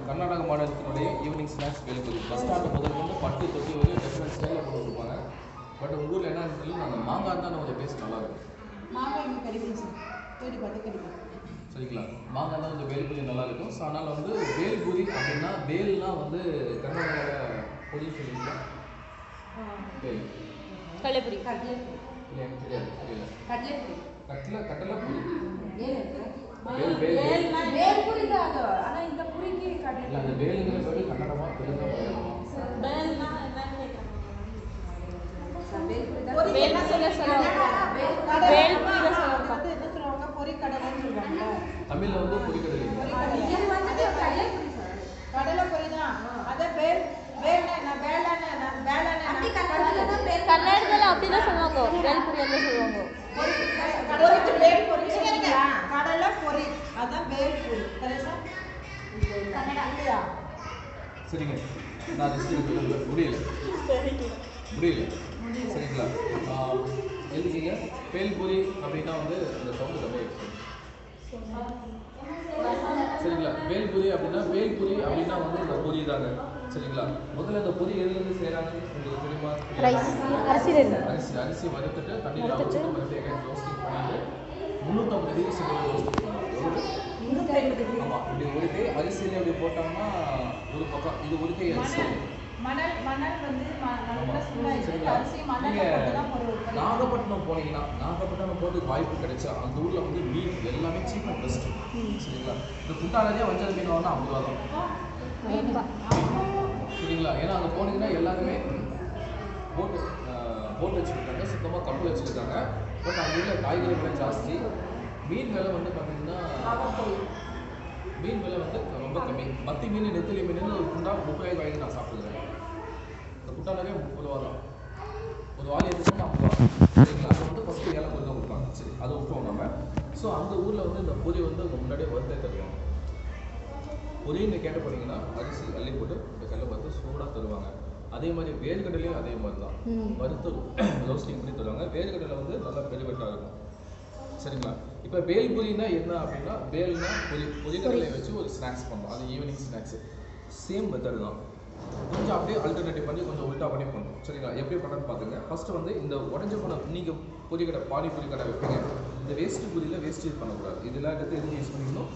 கர்நாடக மாநிலத்தினுடைய evening snacks bhelpuri. Bus stand முதல் கொண்டு பட்டு தொட்டி வரையும் டிஃப்ரெண்ட் ஸ்டைலில் கொண்டு கொடுப்பாங்க. பட் உங்கள் ஊரில் என்னன்னு தெரியல, அந்த மாங்காய் தான் கொஞ்சம் டேஸ்ட் நல்லாயிருக்கும். மாங்காய் இங்கே கிடைக்கும் சார், தேடி பார்த்து கிடைக்கும். சரிங்களா, மாங்காய் தான் கொஞ்சம் பேல்பூரி நல்லாயிருக்கும். ஸோ அதனால் வந்து பேல்பூரி அப்படின்னா பேல்னா வந்து கர்நாடகாவில் பொடி சொல்லுவீங்களா? பேல் கடலைப்பூரி. இல்லை எனக்கு தெரியாது, தெரியல. கட்டலை பூரி. பேல்பூரி தான் அது. ஆனால் இந்த பூரிக்கு கடலை இல்லை, அந்த பேலுங்கிற பேர் கன்னடமாக பெருசாக மலையாளமா? பேல்னா என்னன்னு கேட்குறாங்க. பேல்னா என்ன சொல்லுவாங்க? பேல்பூரி தான் சொல்லுவாங்க. என்ன சொல்லுவாங்க, பொரி கடலைன்னு சொல்லுவாங்க. தமிழில் வந்து பொரிக்கடலை. கடலை பொரி தான். அதான் பேல் பேல்னா கன்னடத்தில் அப்படி தான் சொல்லுவாங்க. பேல்பூரி வந்து சொல்லுவாங்க. கடலை பொரி, அதான் பேல்பூரி. கன்னடா சரிங்க, நான் ரிஸ்க் முடியல. சரிங்களா, எழுதிக்கிங்க. பேல்பூரி அப்படின்னா வந்து இந்த சவுண்டு கம்மியாகிடுச்சு. சரிங்களா, பேல்பூரி அப்படின்னா வந்து இந்த பொரி தாங்க. சரிங்களா, முதல்ல இந்த பொரி எதுலேருந்து செய்கிறாங்கன்னு உங்களுக்கு தெரியுமா? அரிசி வறுத்துட்டு தண்ணியில் வறுத்துட்டு மறுபடியும் ரோஸ்டிங் பண்ணிட்டு 350 டிகிரி செல்சியஸ் ரோஸ்டிங் பண்ணுவாங்க. ஆமாம், இப்படி ஒரு கை அரிசியில் இப்படி போட்டோம்னா ஒரு பக்கம், இது ஒரு கை அரிசி. மணல் வந்து நாகப்பட்டினம் போனீங்கன்னா, நாகப்பட்டினம் போகிறதுக்கு வாய்ப்பு கிடைச்சா அந்த ஊரில் வந்து மீன் எல்லாமே சீப் அண்ட் பெஸ்ட்டு. சரிங்களா, இந்த குண்டானதே வஞ்சல் மீன் வாங்கினா 50 ரூபா தான். சரிங்களா, ஏன்னா அங்கே போனீங்கன்னா எல்லாருமே போட் வச்சுருக்காங்க, சுத்தமாக கப்பல் வச்சுருக்காங்க. பட் அங்கே உள்ள காய்கறி விலை ஜாஸ்தி. மீன் விலை வந்து பார்த்தீங்கன்னா மீன் விலை வந்து ரொம்ப கம்மி. மத்தி மீன், நெத்திலி மீன் ஒரு குண்டா 30 ரூபாய்க்கு நான் சாப்பிட்டுக்கிறேன். இந்த குண்டானவே 30 ரூபா தான். ஒரு வாலி எடுத்துக்கோங்க 50 ரூபா. சரிங்களா, அது வந்து ஃபஸ்ட்டு ஏழை கொஞ்சம் கொடுப்பாங்க. சரி, அதை விட்டுருவோம் நம்ம. ஸோ அந்த ஊரில் வந்து இந்த பொரி வந்து முன்னாடியே வறுத்தே தருவாங்க. பொரின்னு கேட்ட போனீங்கன்னா அரிசி அள்ளி போட்டு இந்த கல்லை பார்த்து சூடாக தருவாங்க. அதே மாதிரி வேர்க்கடலையும் அதே மாதிரி தான் வறுத்து ரோஸ்டிங் பண்ணி தருவாங்க. வேர்க்கடலை வந்து நல்லா பெருவெட்டாக இருக்கும். சரிங்களா, இப்போ பேல்பூரினா என்ன அப்படின்னா, பேல்னா பொரிக்கடலையை வச்சு ஒரு ஸ்நாக்ஸ் பண்ணோம். அது ஈவினிங் ஸ்நாக்ஸு. சேம் மெத்தட் தான், கொஞ்சம் அப்படியே அல்டர்னேட்டிவ் பண்ணி கொஞ்சம் உல்ட்டா பண்ணி பண்ணணும். சரிங்களா, எப்படி பண்ணுறேன்னு பார்த்துங்க. ஃபஸ்ட்டு வந்து இந்த உடஞ்ச போன நீங்கள் பானிபூரி கடை வைப்பீங்க. இந்த வேஸ்ட்டு பூரியில் வேஸ்டேஜ் பண்ணக்கூடாது. இதெல்லாம் எடுத்து எதுவும் யூஸ் பண்ணிக்கணும்.